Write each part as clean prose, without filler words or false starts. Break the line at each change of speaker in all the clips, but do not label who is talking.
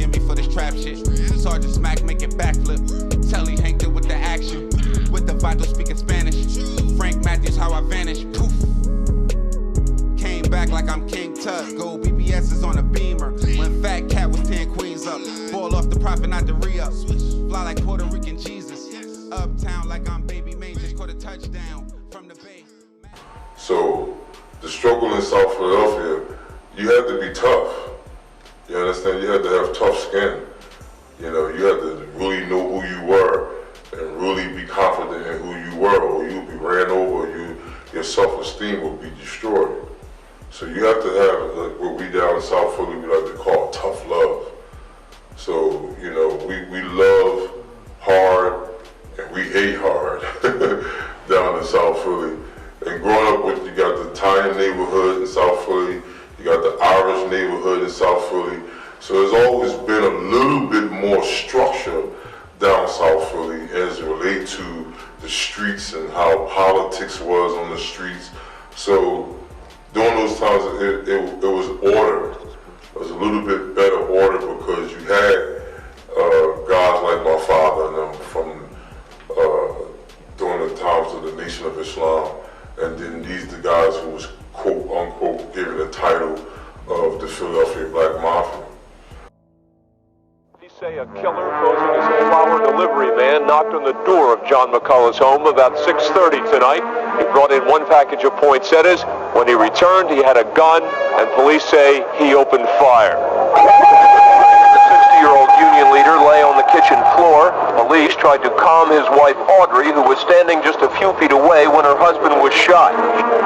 forgive me for this trap shit. Sergeant Smack make it backflip. Telly Hank did with the action. With the vital speaking Spanish. Frank Matthews, how I vanish. Poof. Came back like I'm King Tut. Gold BBS is on a beamer. When Fat Cat was 10 queens up. Ball off the profit, not the re-up. Fly like Puerto Rican Jesus. Uptown like I'm Baby May. Just caught a touchdown from the Bay.
So the struggle in South Philadelphia, you had to be tough. You understand? You had to have tough skin. You know, you had to really know who you were and really be confident in who you were, or you'd be ran over, your self-esteem would be destroyed. So you have to have, like, what we down in South Philly, we like to call tough love. So, you know, we love hard and we hate hard down in South Philly. And growing up with, you got the Italian neighborhood in South Philly, you got the Irish neighborhood in South Philly. So there's always been a little bit more structure down South Philly as it relates to the streets and how politics was on the streets. So during those times, it was ordered. It was a little bit better order because you had guys like my father and them from during the times of the Nation of Islam, and then these the guys who was quote unquote given the title of the Philadelphia Black Mafia.
Say a killer posing as a flower delivery man knocked on the door of John McCullough's home about 6:30 tonight. He brought in one package of poinsettias. When he returned, he had a gun, and police say he opened fire. The 60-year-old union leader lay on the kitchen floor. Police tried to calm his wife Audrey, who was standing just a few feet away when her husband was shot.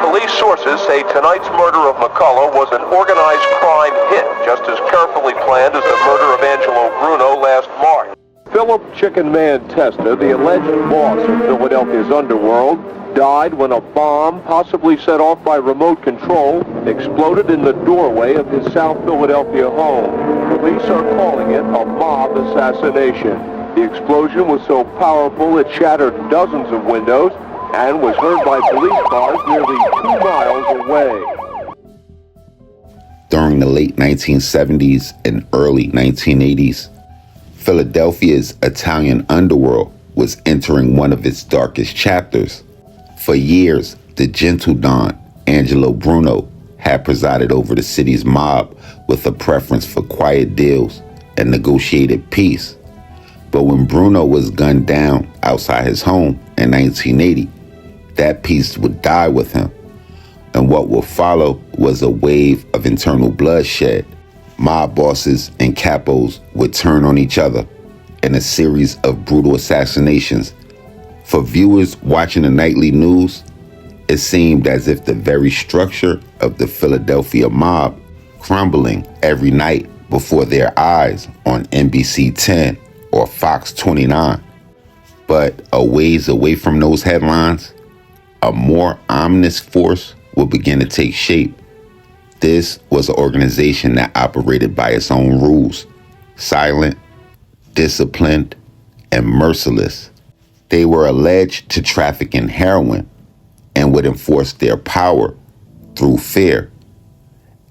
Police sources say tonight's murder of McCullough was an organized crime hit, just as carefully planned as the murder of Angelo Bruno last March. Philip Chicken Man Testa, the alleged boss of Philadelphia's underworld, died when a bomb, possibly set off by remote control, exploded in the doorway of his South Philadelphia home. Police are calling it a mob assassination. The explosion was so powerful it shattered dozens of windows and was heard by police cars nearly 2 miles away.
During the late 1970s and early 1980s, Philadelphia's Italian underworld was entering one of its darkest chapters. For years, the gentle Don, Angelo Bruno, had presided over the city's mob with a preference for quiet deals and negotiated peace. But when Bruno was gunned down outside his home in 1980, that peace would die with him. And what would follow was a wave of internal bloodshed. Mob bosses and capos would turn on each other in a series of brutal assassinations. For viewers watching the nightly news, it seemed as if the very structure of the Philadelphia mob crumbling every night before their eyes on NBC 10 or Fox 29. But a ways away from those headlines, a more ominous force would begin to take shape. This was an organization that operated by its own rules, silent, disciplined, and merciless. They were alleged to traffic in heroin and would enforce their power through fear.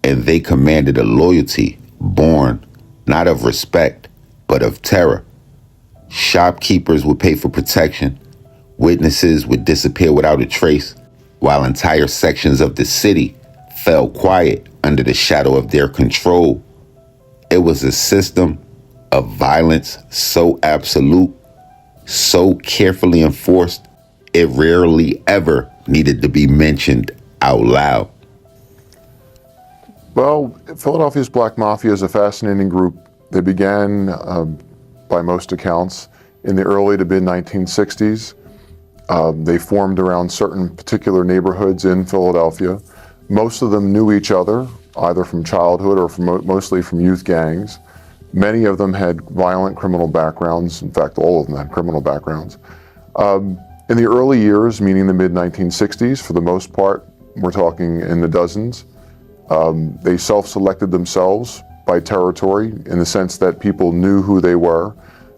And they commanded a loyalty born not of respect, but of terror. Shopkeepers would pay for protection. Witnesses would disappear without a trace, while entire sections of the city fell quiet under the shadow of their control. It was a system of violence so absolute, so carefully enforced, it rarely ever needed to be mentioned out loud.
Well, Philadelphia's Black Mafia is a fascinating group. They began, by most accounts, in the early to mid-1960s. They formed around certain particular neighborhoods in Philadelphia. Most of them knew each other, either from childhood or mostly from youth gangs. Many of them had violent criminal backgrounds. In fact, all of them had criminal backgrounds. In the early years, meaning the mid-1960s, for the most part, we're talking in the dozens, they self-selected themselves by territory in the sense that people knew who they were.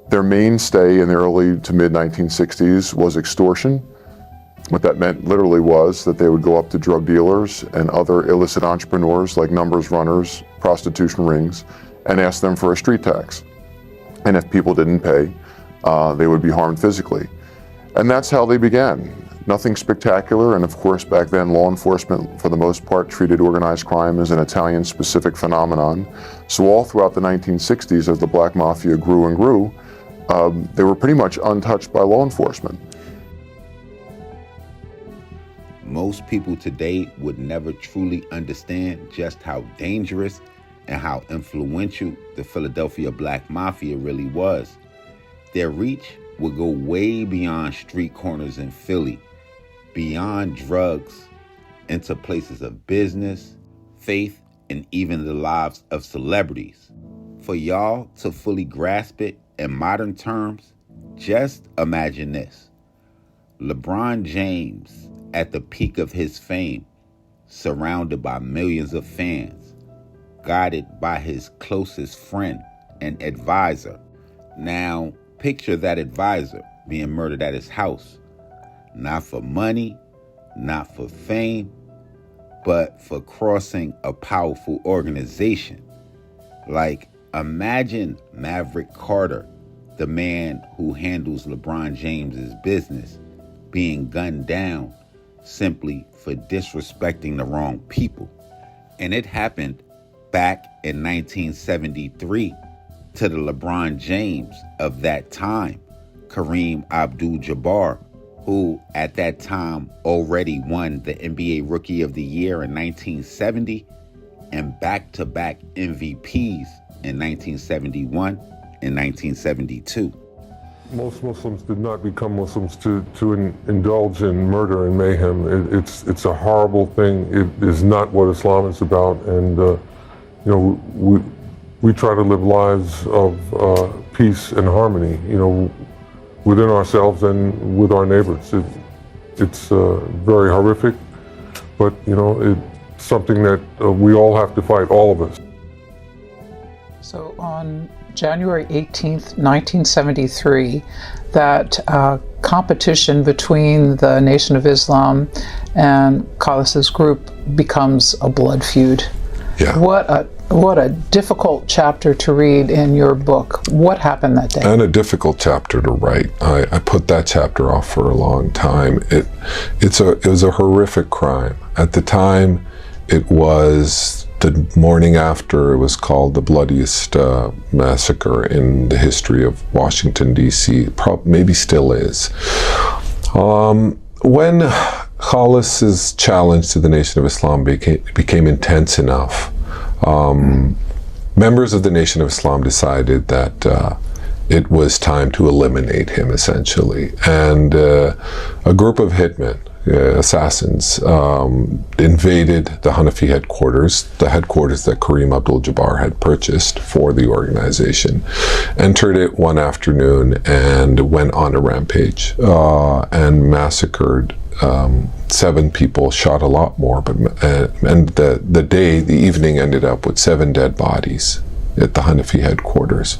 Their mainstay in the early to mid-1960s was extortion. What that meant literally was that they would go up to drug dealers and other illicit entrepreneurs like numbers runners, prostitution rings, and ask them for a street tax. And if people didn't pay, they would be harmed physically. And that's how they began. Nothing spectacular, and of course back then law enforcement for the most part treated organized crime as an Italian-specific phenomenon. So all throughout the 1960s, as the Black Mafia grew and grew, they were pretty much untouched by law enforcement.
Most people today would never truly understand just how dangerous and how influential the Philadelphia Black Mafia really was. Their reach would go way beyond street corners in Philly, beyond drugs, into places of business, faith, and even the lives of celebrities. For y'all to fully grasp it in modern terms, just imagine this. LeBron James, at the peak of his fame, surrounded by millions of fans, guided by his closest friend and advisor. Now, picture that advisor being murdered at his house, not for money, not for fame, but for crossing a powerful organization. Like, imagine Maverick Carter, the man who handles LeBron James's business, being gunned down simply for disrespecting the wrong people. And it happened back in 1973 to the LeBron James of that time, Kareem Abdul-Jabbar, who at that time already won the NBA Rookie of the Year in 1970 and back-to-back MVPs in 1971 and 1972.
Most Muslims did not become Muslims to indulge in murder and mayhem. It's a horrible thing. It is not what Islam is about, and we try to live lives of peace and harmony, within ourselves and with our neighbors. It's very horrific, but it's something that we all have to fight, all of us.
So on January 18th, 1973, that competition between the Nation of Islam and Khalis' group becomes a blood feud.
Yeah.
What a difficult chapter to read in your book. What happened that day?
And a difficult chapter to write. I put that chapter off for a long time. It was a horrific crime. At the time, it was the morning after. It was called the bloodiest massacre in the history of Washington, D.C. Maybe still is. When Khalis's challenge to the Nation of Islam became intense enough, members of the Nation of Islam decided that it was time to eliminate him, essentially. And a group of hitmen, assassins, invaded the Hanafi headquarters, the headquarters that Kareem Abdul-Jabbar had purchased for the organization, entered it one afternoon and went on a rampage and massacred 7 people, shot a lot more, but and the evening ended up with 7 dead bodies at the Hanafi headquarters.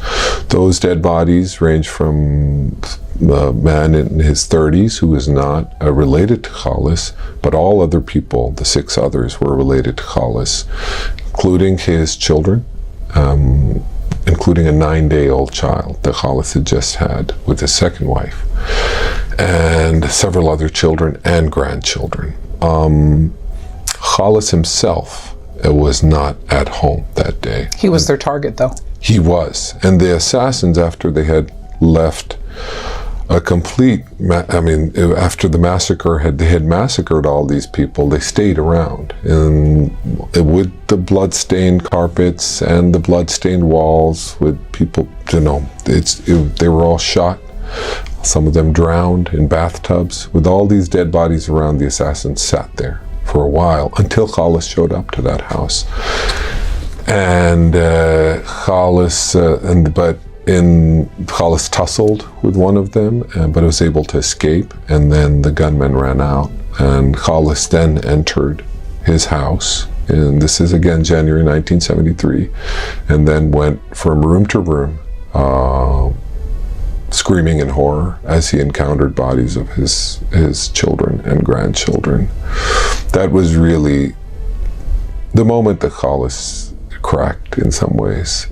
Those dead bodies range from a man in his 30s who is not related to Khalis, but all other people, the 6 others, were related to Khalis, including his children, including a 9-day-old child that Khalis had just had with his second wife, and several other children and grandchildren. Khalis himself was not at home that day.
He was their target, though.
He was. And the assassins, after they had left a complete, after the massacre, they had massacred all these people, they stayed around. And with the blood-stained carpets and the blood-stained walls, with people, they were all shot. Some of them drowned in bathtubs. With all these dead bodies around, the assassins sat there for a while until Khalis showed up to that house. And Khalis tussled with one of them, but was able to escape, and then the gunmen ran out, and Khalis then entered his house, and this is again January 1973, and then went from room to room, screaming in horror as he encountered bodies of his children and grandchildren. That was really the moment that Khalis correct in some ways.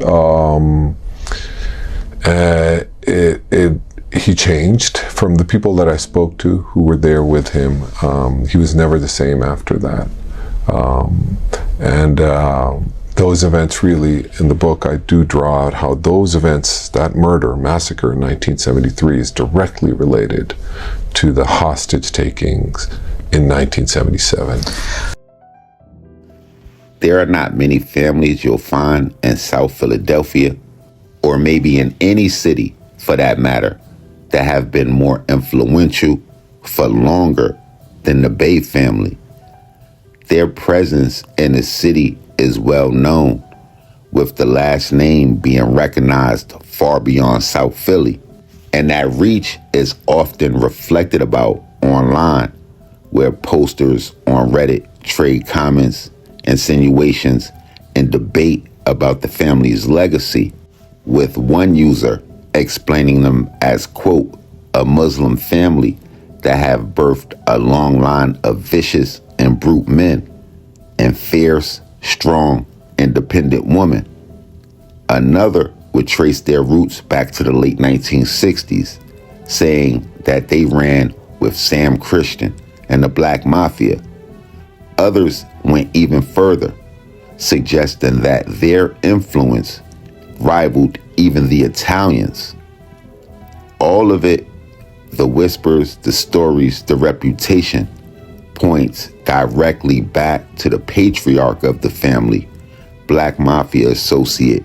He changed from the people that I spoke to who were there with him. He was never the same after that. Those events really, in the book, I do draw out how those events, that murder, massacre in 1973, is directly related to the hostage takings in 1977.
There are not many families you'll find in South Philadelphia, or maybe in any city for that matter, that have been more influential for longer than the Bay family. Their presence in the city is well known, with the last name being recognized far beyond South Philly, and that reach is often reflected about online, where posters on Reddit trade comments, insinuations, and debate about the family's legacy, with one user explaining them as, quote, a Muslim family that have birthed a long line of vicious and brute men and fierce, strong, independent women. Another would trace their roots back to the late 1960s, saying that they ran with Sam Christian and the Black Mafia. Others went even further, suggesting that their influence rivaled even the Italians. All of it, the whispers, the stories, the reputation, points directly back to the patriarch of the family, Black Mafia associate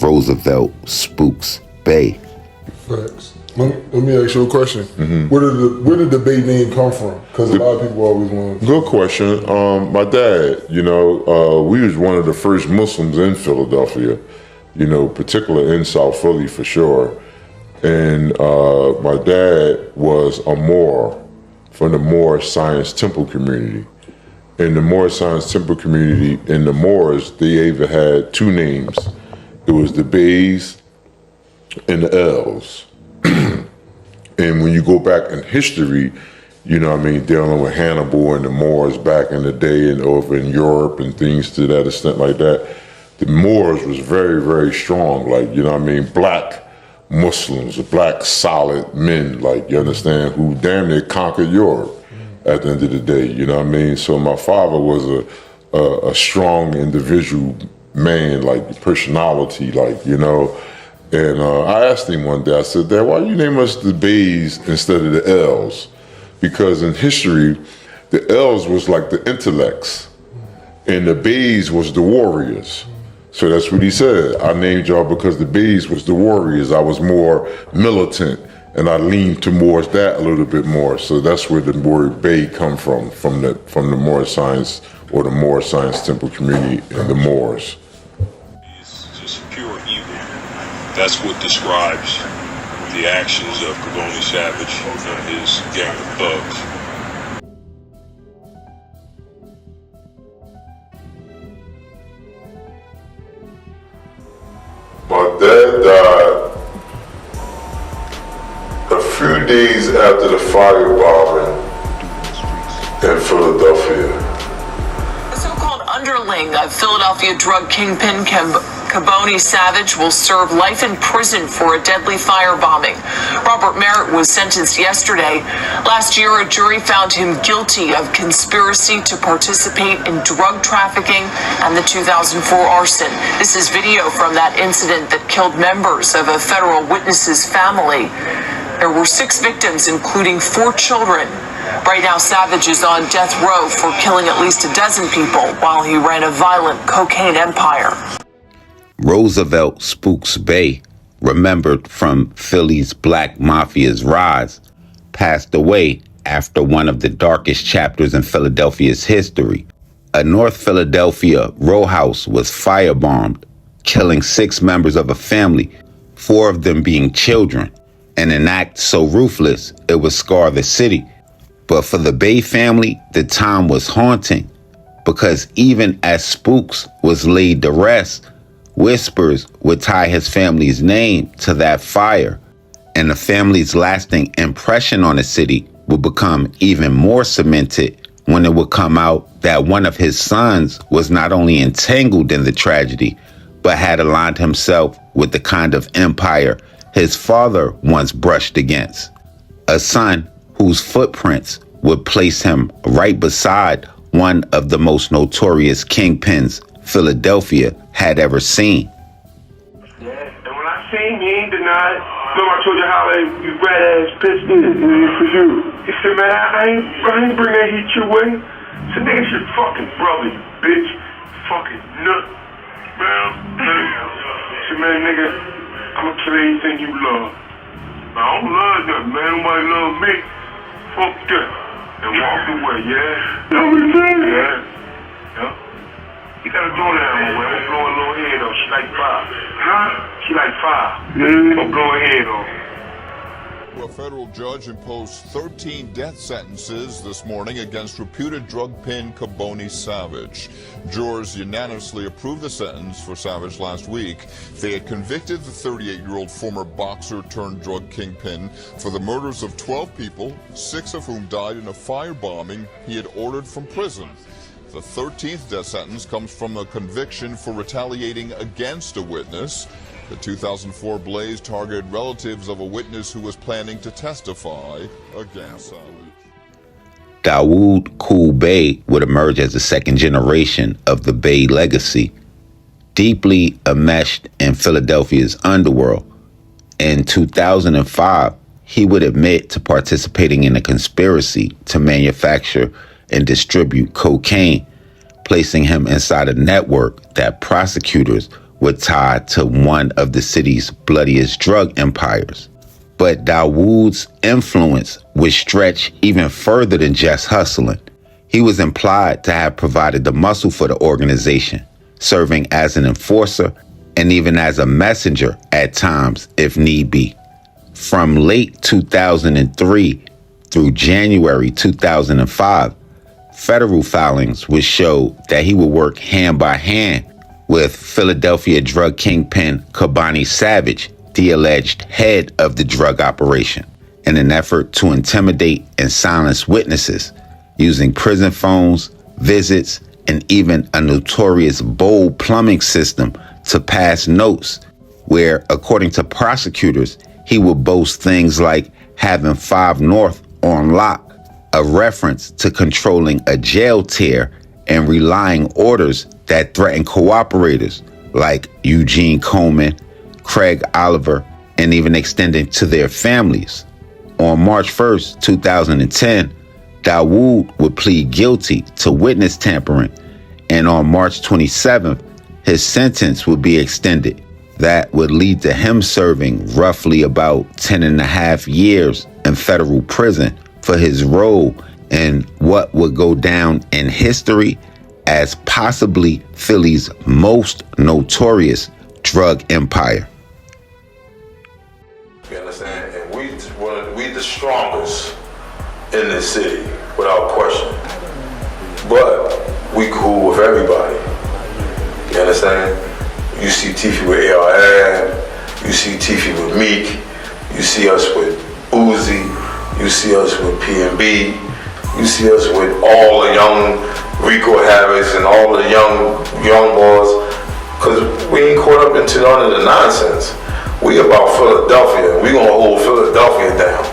Roosevelt Spooks Bay.
Facts. Let me ask you a question. Mm-hmm. Where did the Bay name come from? Because a lot of people always want to...
Good question. My dad, we was one of the first Muslims in Philadelphia, particularly in South Philly for sure. And my dad was a Moor from the Moor Science Temple community. In the Moor Science Temple community, in the Moors, they even had two names. It was the Beys and the L's. And when you go back in history, dealing with Hannibal and the Moors back in the day and over in Europe and things to that extent like that, the Moors was very, very strong, black Muslims, black solid men, who damn near conquered Europe at the end of the day, So my father was a strong individual man, personality, And I asked him one day, I said, Dad, why you name us the Beys instead of the L's? Because in history, the L's was like the intellects, and the Beys was the warriors. So that's what he said. I named y'all because the Beys was the warriors. I was more militant, and I leaned towards that a little bit more. So that's where the word Bay come from the Moor Science or the Moor Science Temple community and the Moors.
It's just pure evil. That's what describes the actions of Caboni Savage and his gang of thugs.
My dad died a few days after the firebombing in Philadelphia.
The so-called underling of Philadelphia drug kingpin Caboni Savage will serve life in prison for a deadly firebombing. Robert Merritt was sentenced yesterday. Last year, a jury found him guilty of conspiracy to participate in drug trafficking and the 2004 arson. This is video from that incident that killed members of a federal witness's family. There were 6 victims, including 4 children. Right now, Savage is on death row for killing at least a dozen people while he ran a violent cocaine empire.
Roosevelt Spooks Bay, remembered from Philly's Black Mafia's rise, passed away after one of the darkest chapters in Philadelphia's history. A North Philadelphia row house was firebombed, killing 6 members of a family, 4 of them being children, in an act so ruthless it would scar the city. But for the Bay family, the time was haunting, because even as Spooks was laid to rest, whispers would tie his family's name to that fire, and the family's lasting impression on the city would become even more cemented when it would come out that one of his sons was not only entangled in the tragedy, but had aligned himself with the kind of empire his father once brushed against. A son whose footprints would place him right beside one of the most notorious kingpins Philadelphia had ever seen.
Yeah, and when I seen him, he ain't denied. Remember I told you how you red ass pissed for you. He said, man, I ain't bring that heat your way. I said, nigga, it's your fucking brother, you bitch. Fucking nut. Man, I said, man, nigga, I'ma kill anything you love. I don't love nothing, man. Nobody love me. Fuck that. And walked away, yeah? You know what I'm saying? Yeah. Yeah. You got a daughter now, my way. I'm blowing a little head off. She like 5. Huh? She like 5. Yeah. I'm blowing head off.
A federal judge imposed 13 death sentences this morning against reputed drug pin Koboni Savage. Jurors unanimously approved the sentence for Savage last week. They had convicted the 38-year-old former boxer turned drug kingpin for the murders of 12 people, 6 of whom died in a firebombing he had ordered from prison. The 13th death sentence comes from a conviction for retaliating against a witness. The 2004 Beys targeted relatives of a witness who was planning to testify against Savage.
Dawood Cool Bey would emerge as the second generation of the Bey legacy, deeply enmeshed in Philadelphia's underworld. In 2005, he would admit to participating in a conspiracy to manufacture and distribute cocaine, placing him inside a network that prosecutors would tie to one of the city's bloodiest drug empires. But Dawood's influence would stretch even further than just hustling. He was implied to have provided the muscle for the organization, serving as an enforcer and even as a messenger at times if need be. From late 2003 through January 2005, federal filings would show that he would work hand by hand with Philadelphia drug kingpin Koboni Savage, the alleged head of the drug operation, in an effort to intimidate and silence witnesses, using prison phones, visits, and even a notorious bold plumbing system to pass notes where, according to prosecutors, he would boast things like having 5 North on lock, a reference to controlling a jail tear and relying orders that threaten cooperators like Eugene Coleman, Craig Oliver, and even extending to their families. On March 1st, 2010, Dawood would plead guilty to witness tampering, and on March 27th, his sentence would be extended. That would lead to him serving roughly about 10.5 years in federal prison for his role in what would go down in history as possibly Philly's most notorious drug empire.
You understand? And we the strongest in this city, without question. But we cool with everybody. You understand? You see Tiffy with ARN, you see Tiffy with Meek, you see us with Uzi, you see us with PNB, you see us with all the young Rico Harris and all the young boys, because we ain't caught up into none of the nonsense. We about Philadelphia, and we gonna hold Philadelphia down.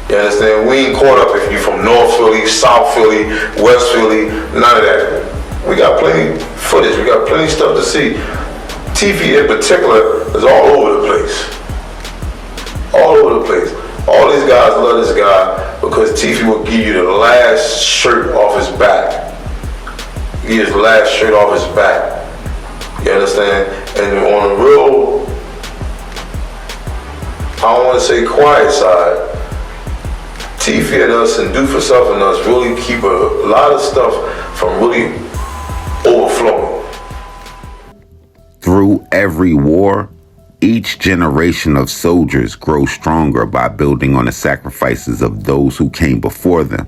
You understand? We ain't caught up if you from North Philly, South Philly, West Philly, none of that. We got plenty footage, we got plenty stuff to see. TV in particular is all over the place. All over the place. All these guys love this guy because Tiffy will give you the last shirt off his back. He his last shirt off his back. You understand? And on the real, I don't want to say quiet side, Tiffy and us and Do For Self and us really keep a lot of stuff from really overflowing.
Through every war, each generation of soldiers grows stronger by building on the sacrifices of those who came before them.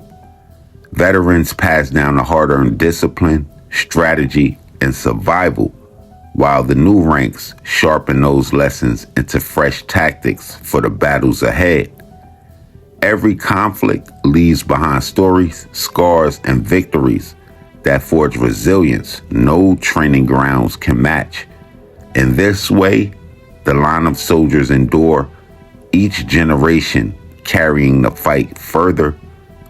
Veterans pass down the hard-earned discipline, strategy, and survival, while the new ranks sharpen those lessons into fresh tactics for the battles ahead. every conflict leaves behind stories, scars, and victories that forge resilience no training grounds can match. In this way, the line of soldiers endure, each generation carrying the fight further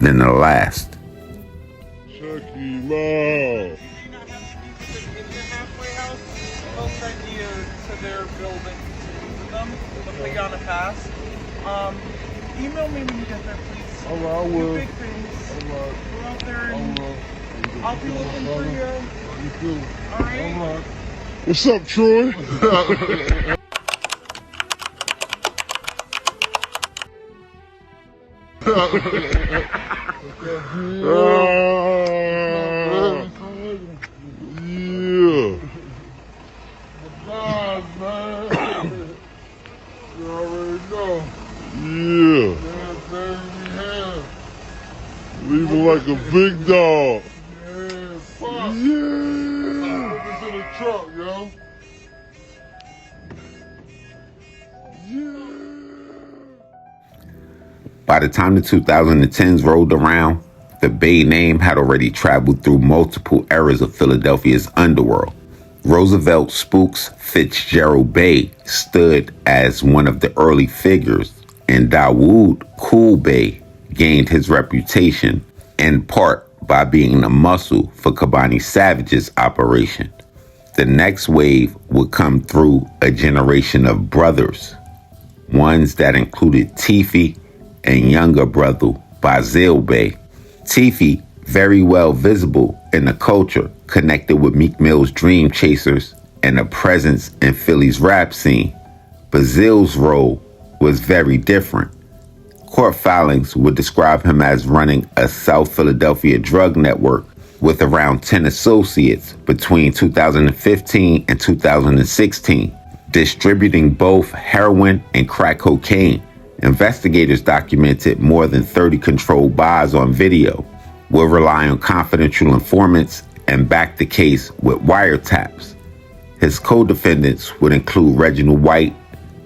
than the last.
Chucky Love.
They'll send you to their building to them. They'll put you on a pass. Email me when you get there, please.
All right, I will.
Big things.
All right.
Go out there and I'll be looking for you.
You too.
All right.
All right. What's up, Troy? Yeah. God, man. You already know. Yeah. Leave him like a big dog. Yeah, fuck. Yeah. Put this in the truck, yo.
By the time the 2010s rolled around, the Bay name had already traveled through multiple eras of Philadelphia's underworld. Roosevelt Spooks Fitzgerald Bay stood as one of the early figures, and Dawood Cool Bay gained his reputation in part by being the muscle for Kobani Savage's operation. The next wave would come through a generation of brothers, ones that included Tifi and younger brother Bazil Bay. Tifi, very well visible in the culture, connected with Meek Mill's Dream Chasers and a presence in Philly's rap scene. Bazil's role was very different. Court filings would describe him as running a South Philadelphia drug network with around 10 associates between 2015 and 2016, distributing both heroin and crack cocaine. Investigators documented more than 30 controlled buys on video, will rely on confidential informants, and back the case with wiretaps. His co-defendants would include Reginald White,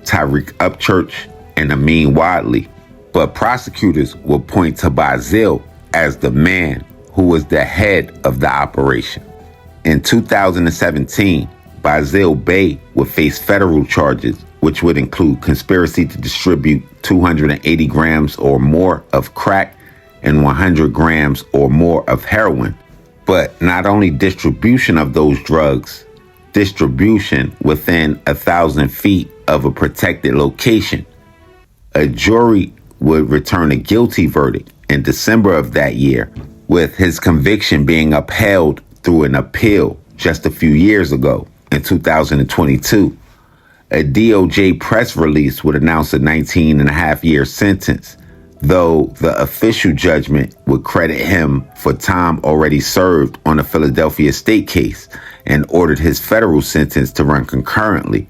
Tyreek Upchurch, and Amin Wadley. But prosecutors would point to Bazil as the man who was the head of the operation. In 2017, Bazil Bay would face federal charges, which would include conspiracy to distribute 280 grams or more of crack and 100 grams or more of heroin. But not only distribution of those drugs, distribution within 1,000 feet of a protected location. A jury would return a guilty verdict in December of that year, with his conviction being upheld through an appeal just a few years ago in 2022. A DOJ press release would announce a 19.5-year sentence, though the official judgment would credit him for time already served on a Philadelphia state case and ordered his federal sentence to run concurrently.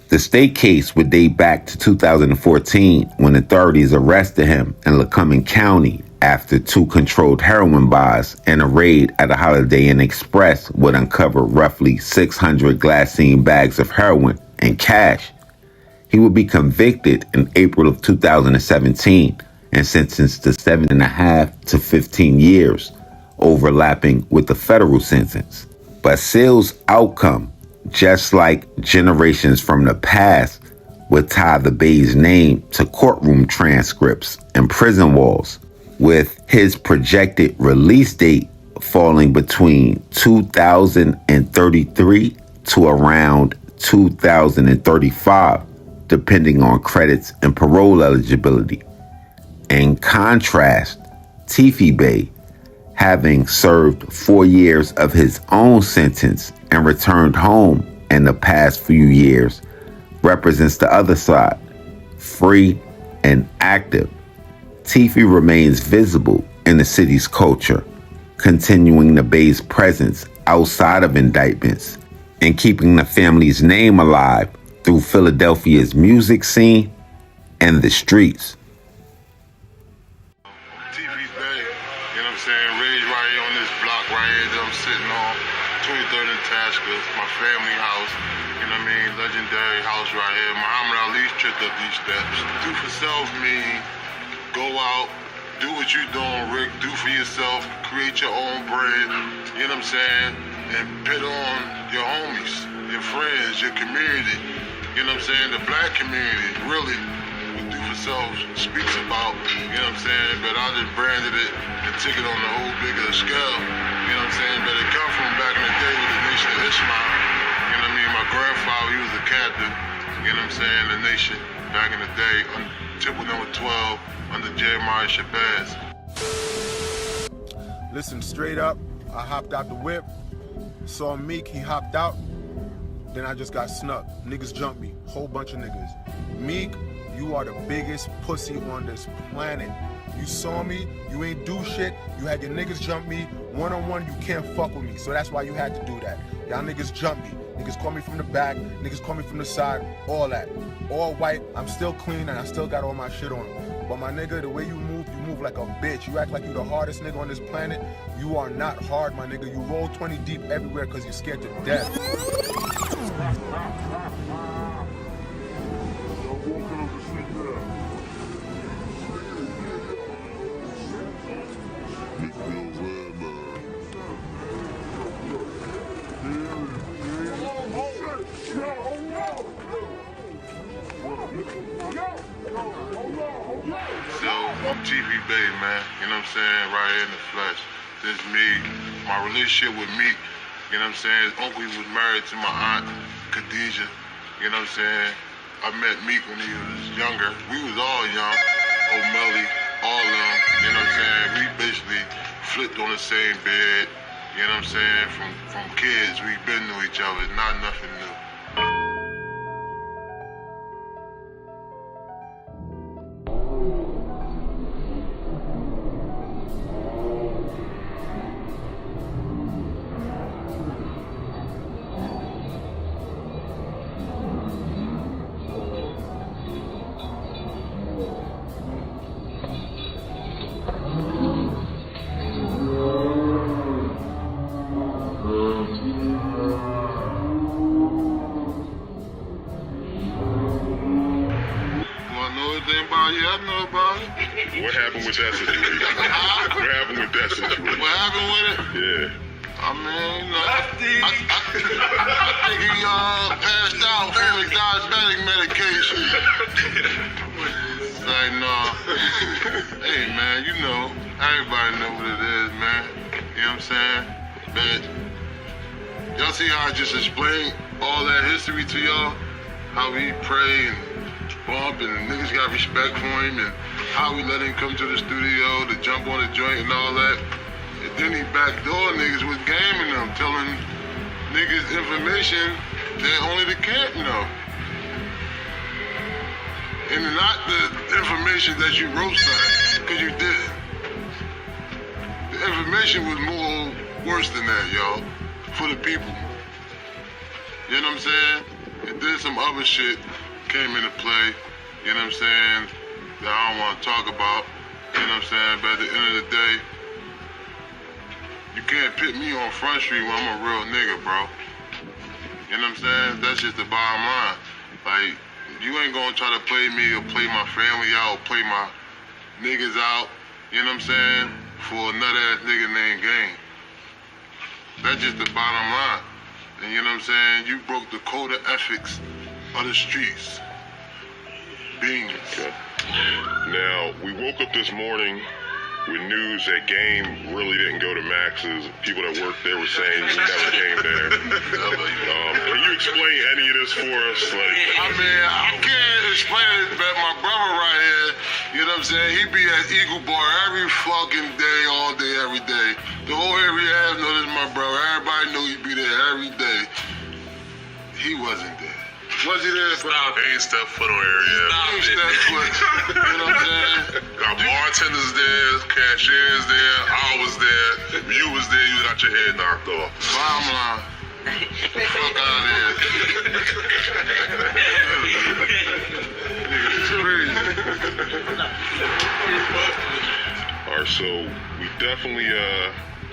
The state case would date back to 2014 when authorities arrested him in Lecompton County after 2 controlled heroin buys, and a raid at a Holiday Inn Express would uncover roughly 600 glassine bags of heroin and cash. He would be convicted in April of 2017 and sentenced to 7.5 to 15 years, overlapping with the federal sentence. Bazil's outcome, just like generations from the past, would tie the Beys name to courtroom transcripts and prison walls, with his projected release date falling between 2033 to around 2035, depending on credits and parole eligibility. In contrast, Tifi Bay, having served 4 years of his own sentence and returned home in the past few years, represents the other side, free and active. Tifi remains visible in the city's culture, continuing the Bay's presence outside of indictments and keeping the family's name alive through Philadelphia's music scene and the streets.
Tifi Bay, you know what I'm saying? Raised right here on this block right here that I'm sitting on, 23rd and Tasker, my family house. You know what I mean? Legendary house right here. Muhammad Ali's tripped up these steps. Do for self mean go out, do what you doing, Rick, do for yourself, create your own bread, you know what I'm saying? And pit on your homies, your friends, your community, you know what I'm saying? The black community, really, what do for self speaks about, you know what I'm saying? But I just branded it and took it on a whole bigger scale, you know what I'm saying? But it come from back in the day with the Nation of Islam, you know what I mean? My grandfather, he was a captain, you know what I'm saying? The Nation, back in the day, Temple number 12, under Jeremiah Shabazz.
Listen, straight up, I hopped out the whip, saw Meek, he hopped out, then I just got snuck. Niggas jumped me, whole bunch of niggas. Meek, you are the biggest pussy on this planet. You saw me, you ain't do shit, you had your niggas jump me, one-on-one, you can't fuck with me, so that's why you had to do that. Y'all niggas jump me, niggas call me from the back, niggas call me from the side, all that. All white, I'm still clean and I still got all my shit on. But my nigga, the way you move like a bitch. You act like you the hardest nigga on this planet. You are not hard, my nigga. You roll 20 deep everywhere because you're scared to death.
So, I'm TV Beys, man, you know what I'm saying, right here in the flesh. This is me, my relationship with Meek, you know what I'm saying, his uncle was married to my aunt, Khadijah, you know what I'm saying. I met Meek when he was younger. We was all young, O'Malley, all of them, you know what I'm saying. We basically flipped on the same bed, you know what I'm saying, from kids. We've been to each other, it's not nothing new.
What happened with that situation? What happened with that situation?
What happened with it?
Yeah.
I mean, I think he passed out from his diabetic medication. Like, no. Hey, man, you know, everybody know what it is, man. You know what I'm saying? But y'all see how I just explained all that history to y'all? How we pray and bump and niggas got respect for him and how we let him come to the studio to jump on the joint and all that. And then he backdoor niggas with gaming them, telling niggas information that only the camp know. And not the information that you wrote something, because you didn't. The information was more worse than that, y'all, for the people. You know what I'm saying? And then some other shit came into play, you know what I'm saying, that I don't want to talk about, you know what I'm saying, but at the end of the day, you can't pit me on Front Street when I'm a real nigga, bro. You know what I'm saying? That's just the bottom line. Like, you ain't gonna try to play me or play my family out or play my niggas out, you know what I'm saying, for a nut-ass nigga named Game. That's just the bottom line. And you know what I'm saying? You broke the code of ethics of the streets. Beans.
Okay. Now, we woke up this morning with news that Game really didn't go to Max's. People that worked there were saying he never came there. Can you explain any of this for us? Like,
I mean, I can't explain it, but my brother right here, you know what I'm saying, he be at Eagle Bar every fucking day, all day, every day. The whole area know this is my brother. Everybody knew he'd be there every day. He wasn't there. Was he there?
Stop. Ain't step foot on area.
Ain't step foot. You know what I'm saying?
Got bartenders there, cashiers there, I was there, you was there, you got your head knocked off.
Bottom line. Fuck out of here. It's crazy.
Alright, so we definitely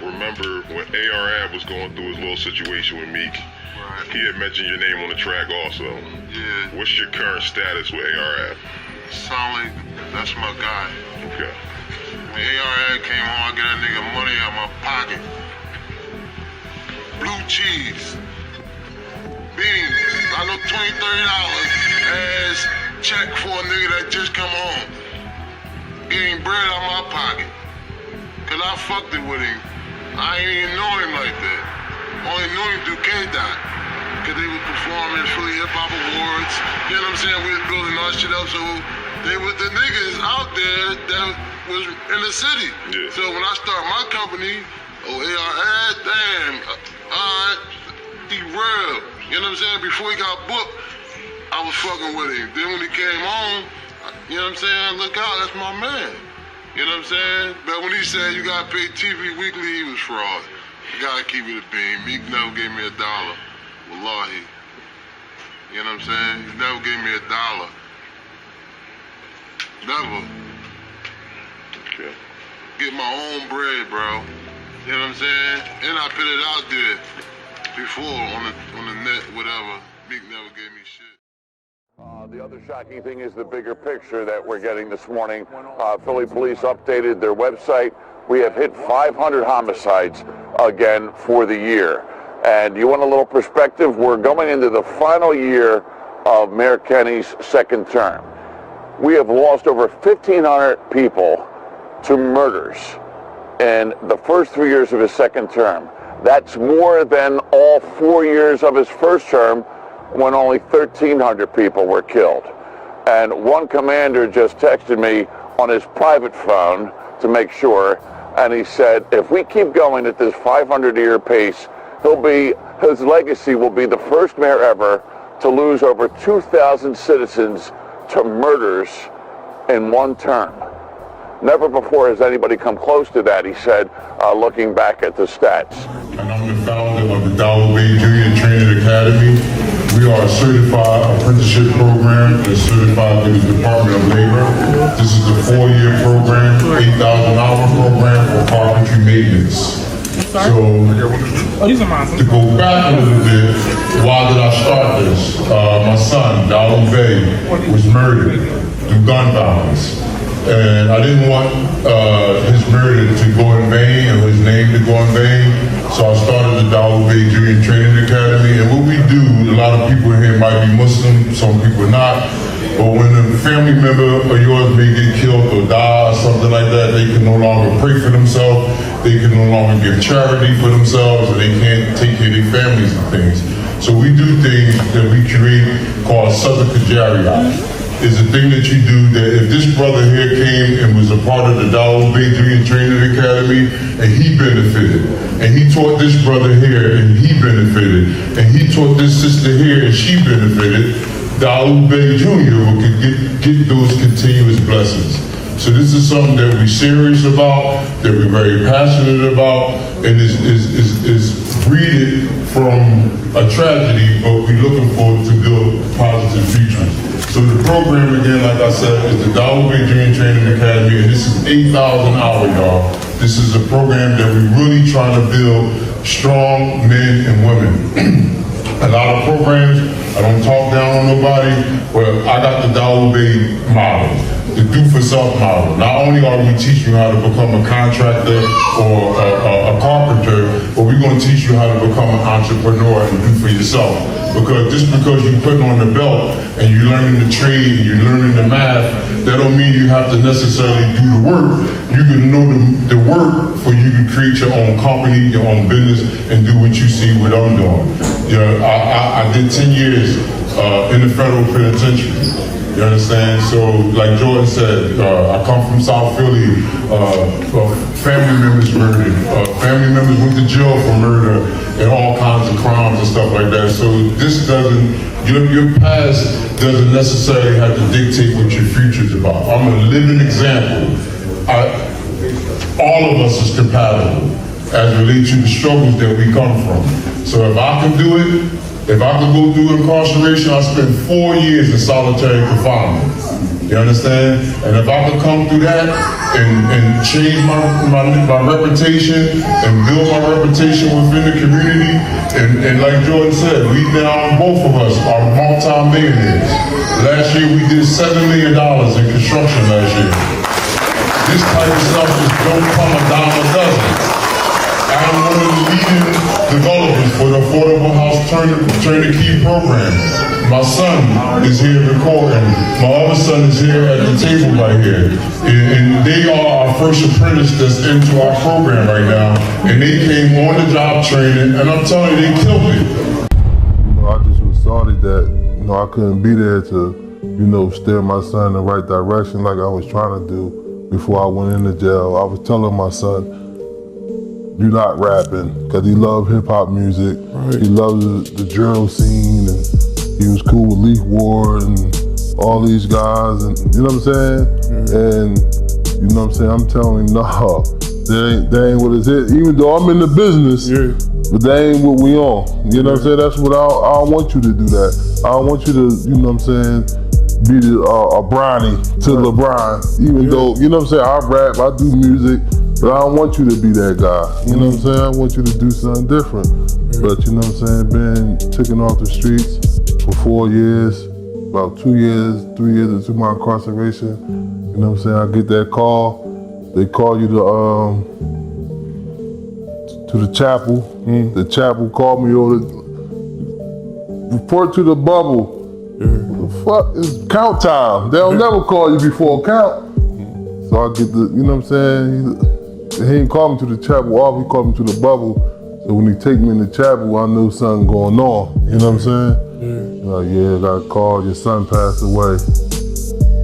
remember when AR was going through his little situation with Meek.
Right.
He had mentioned your name on the track also.
Yeah.
What's your current status with AR?
Sound like that's my guy.
Okay.
When ARA came home, I get that nigga money out my pocket. Blue cheese. Beans. I know $20, $30 as check for a nigga that just come home. Getting bread out my pocket. Cause I fucked it with him. I ain't even know him like that. Only knew him through K-Dot. Cause they was performing Philly Hip Hop Awards. You know what I'm saying? We was building our shit up, so they was the niggas out there that was in the city.
Yeah.
So when I start my company, ARA, damn, alright, he real. You know what I'm saying? Before he got booked, I was fucking with him. Then when he came home, you know what I'm saying? Look out, that's my man. You know what I'm saying? But when he said you gotta pay TV weekly, he was fraud. You gotta keep it a bean. Meek never gave me $1. Wallahi. You know what I'm saying? He never gave me $1. Never.
Okay.
Get my own bread, bro. You know what I'm saying? And I put it out there before on the net, whatever. Meek never gave me shit.
The other shocking thing is the bigger picture that we're getting this morning. Philly police updated their website. We have hit 500 homicides again for the year. And you want a little perspective? We're going into the final year of Mayor Kenny's second term. We have lost over 1,500 people to murders in the first 3 years of his second term. That's more than all 4 years of his first term, when only 1,300 people were killed. And one commander just texted me on his private phone to make sure, and he said, if we keep going at this 500-year pace, his legacy will be the first mayor ever to lose over 2,000 citizens to murders in one term. Never before has anybody come close to that, he said, looking back at the stats.
And I'm the founder of the Bazil Bay Junior Training Academy. We are a certified apprenticeship program that's certified by the Department of Labor. This is a 4-year program, 8,000-hour program for carpentry maintenance. So, to go back a little bit, why did I start this? My son, Bazil Bay, was murdered through gun violence. And I didn't want his murder to go in vain, or his name to go in vain. So I started the Bazil Bay Junior Training Academy. And what we do, a lot of people here might be Muslim, some people not. But when a family member of yours may get killed or die or something like that, they can no longer pray for themselves. They can no longer give charity for themselves, and they can't take care of their families and things. So we do things that we create called Sadaqah Jariyah. Is a thing that you do that if this brother here came and was a part of the Bazil Bay Junior Training Academy and he benefited, and he taught this brother here and he benefited, and he taught this sister here and she benefited, Bazil Bay Junior could get those continuous blessings. So this is something that we're serious about, that we're very passionate about, and is breeded from a tragedy, but we're looking forward to build positive futures. So the program, again, like I said, is the Bazil Bay Junior Training Academy, and this is 8,000 hours, y'all. This is a program that we're really trying to build strong men and women. A lot of programs, I don't talk down on nobody, but I got the Bazil Bay model, the do-for-self model. Not only are we teaching you how to become a contractor or a carpenter, but we're going to teach you how to become an entrepreneur and do for yourself. Because just because you put on the belt and you're learning the trade and you're learning the math, that don't mean you have to necessarily do the work. You can know the work for you to create your own company, your own business, and do what you see what I'm doing. Yeah, I did 10 years in the federal penitentiary. You understand? So, like Jordan said, I come from South Philly. Family members murdered. Family members went to jail for murder and all kinds of crimes and stuff like that. So this doesn't, your past doesn't necessarily have to dictate what your future's about. I'm a living example. All of us is compatible as relates to the struggles that we come from. So if I can do it, if I could go through incarceration, I spent 4 years in solitary confinement. You understand? And if I could come through that and change my reputation and build my reputation within the community, and like Jordan said, we now, both of us are multi-millionaires. Last year we did $7 million in construction last year. this type of stuff just don't come a dime a dozen. I'm one of the leading developers for the Affordable House Turnkey program. My son is here recording. My other son is here at the table right here. And they are our first apprentice that's into our program right now. And they came on the job training, and I'm telling you, they killed it.
I just was sorry that, I couldn't be there to, steer my son in the right direction like I was trying to do before I went into jail. I was telling my son, you're not rapping, because he loved hip-hop music. Right. He loved the drill scene, and he was cool with Leaf Ward and all these guys, and you know what I'm saying? And you know what I'm saying? I'm telling him, no, that ain't what it's hit. Even though I'm in the business, but that ain't what we on. You know what I'm saying? That's what I don't want you to do that. I don't want you to, you know what I'm saying, be a Bronny to LeBron. Even though, you know what I'm saying, I rap, I do music, but I don't want you to be that guy. You know what I'm saying? I want you to do something different. But you know what I'm saying, been taken off the streets for 4 years, about 2 years, 3 years into my incarceration. You know what I'm saying? I get that call. They call you to the chapel. The chapel called me over to report to the bubble. What the fuck? It's count time. They'll never call you before count. So I get the, you know what I'm saying? He ain't call me to the chapel off, he called me to the bubble. So when he take me in the chapel, I know something going on. You know what I'm saying? Like, yeah, I got a call, your son passed away.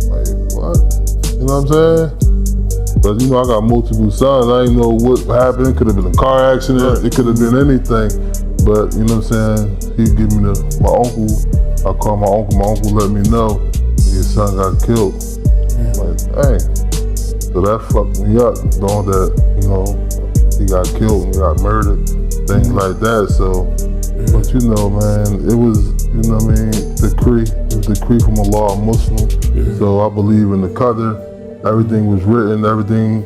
Like, what? You know what I'm saying? But I got multiple sons. I didn't know what happened. It could have been a car accident. It could have been anything. But you know what I'm saying? He give me my uncle. I called my uncle let me know his son got killed. Like, dang. So that fucked me up, knowing that, he got killed and got murdered, things like that. So, but man, it was, decree. It was decree from Allah, Muslim. So I believe in the Qadr. Everything was written, everything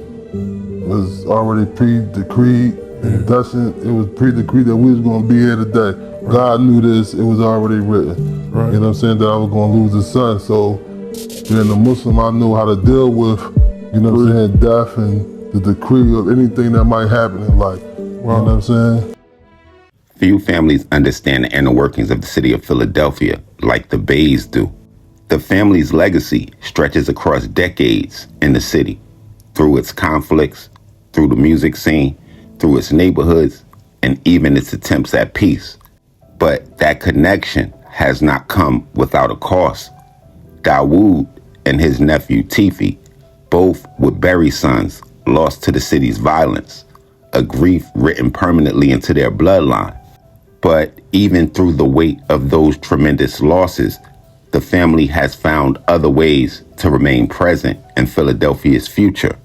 was already pre-decreed. And it was pre-decreed that we was gonna be here today. God knew this, it was already written. You know what I'm saying, that I was gonna lose a son. So being a Muslim, I know how to deal with, you know what I'm saying, death and the decree of anything that might happen in life. You know what I'm saying?
Few families understand the inner workings of the city of Philadelphia like the Beys do. The family's legacy stretches across decades in the city, through its conflicts, through the music scene, through its neighborhoods, and even its attempts at peace. But that connection has not come without a cost. Dawood and his nephew Tifi, both with Berry sons, lost to the city's violence, a grief written permanently into their bloodline. But even through the weight of those tremendous losses, the family has found other ways to remain present in Philadelphia's future.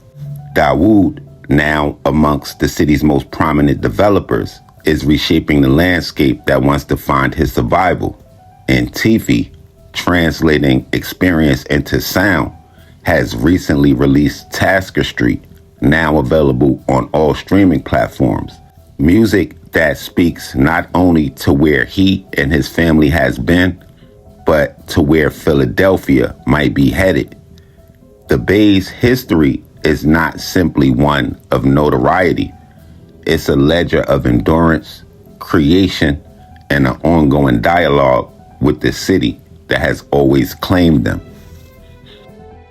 Dawood, now amongst the city's most prominent developers, is reshaping the landscape that once defined his survival. And Tifi, translating experience into sound, has recently released Tasker Street, now available on all streaming platforms. Music that speaks not only to where he and his family has been, but to where Philadelphia might be headed. The Beys' history is not simply one of notoriety. It's a ledger of endurance, creation, and an ongoing dialogue with the city that has always claimed them.